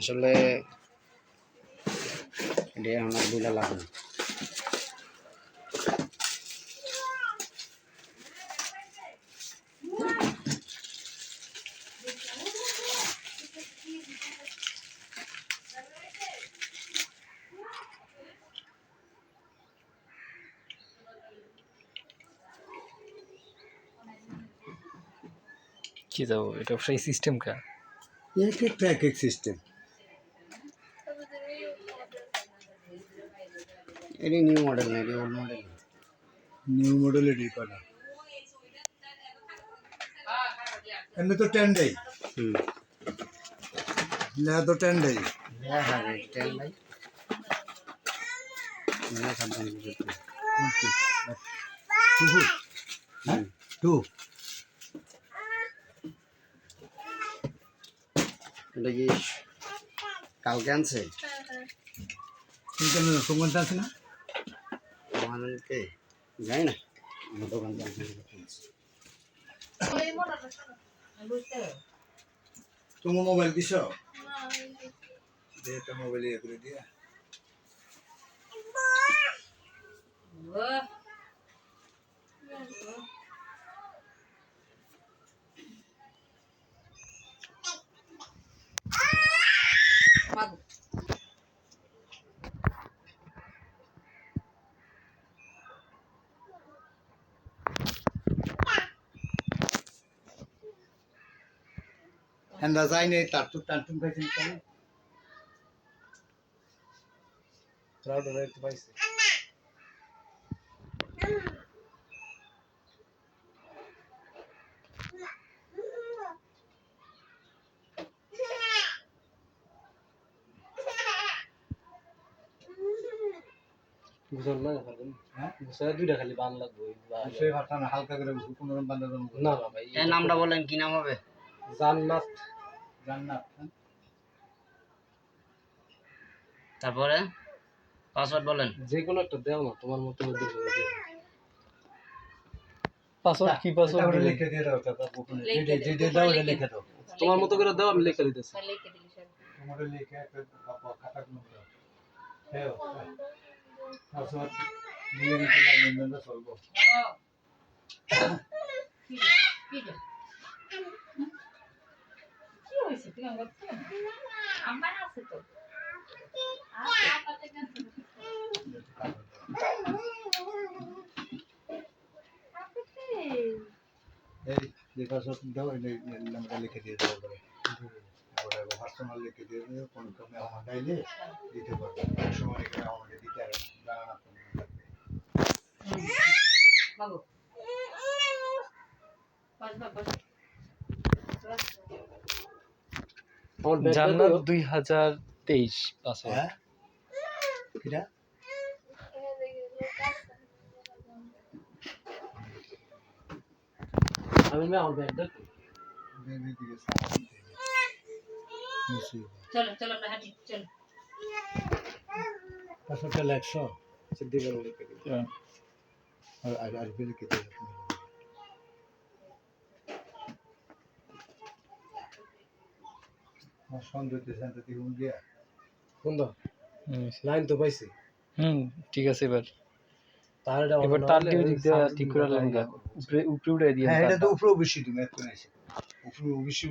আসলে এটা আমার বুঝা লাগে না। কি যাবো এটা সেই সিস্টেম কা एक एक ट्रैक एक सिस्टम এটা নিউ মডেল না, এটা ওল্ড মডেল। न्यू मॉडल है डी का इनमें तो 10 डे ना तो 10 डे হ্যাঁ হ্যাঁ টেন ভাই না সাবধান टू এটা কি কালকে আনছে इनका सुमन था ना আমাদেরকে যাই না আমার দোকান থেকে तुम मोबाइल किसो दे तो मोबाइल ये कर दिया अंदाजा ही नहीं टाटू कैसे निकाले क्राउड रेट वाइस বুঝল না হ্যাঁ বুঝা দুইটা খালি বান লাগবে সেই ভাষা না হালকা করে 15 বান্দা জন না না ভাই এই নামটা বলেন, কি নাম হবে? জান্নাত জান্নাত তারপরে পাসওয়ার্ড বলেন। যে কোনো একটা দাও না তোমার মতো করে দিও পাসওয়ার্ড কি পাসওয়ার্ড ওটা লিখে দিয়ে দাও দাদা গোপনে যে দাও ওটা লিখে দাও তোমার মতো করে দাও আমি লিখে দিতেছি তোমার লিখে একটা খাতা গুলো দাও হ্যাঁ পাসওয়ার্ড দিলে কিন্তু লেনদেনটা চলবে কি হইছে তুই আমার আছে তো এই যে পাসওয়ার্ড দাও এই নাম্বারটা লিখে দিয়ে দাও করে ওটা পার্সোনাল লিখে দিয়ে দাও কোন কমে আমার গাইলে দিতে পারবে সময় করে আমাকে দিতে আর জানা না বাবু জান্নাত 2023 পাসওয়ার্ড হ্যাঁ কিরা আমি আমার ব্যাগটা বেবি দিকে সামনে নিচে চলো চলো আমরা হাঁটি চলো পাসওয়ার্ডটা লেখছো সিদ্ধি করে লিখে দিই আর লিখে দিয়ে দাও আমার সন্দেহ সেন্টার থেকে গিয়া কোন দাও লাইন তো পাইছি ঠিক আছে এবার তারটা এবার তার দিক দিয়ে ঠিক করে লাগা উপরে উপরে উড়াই দিয়ে হ্যাঁ এটা তো উপরে বেশি তুমি এত নাইছে উপরে বেশি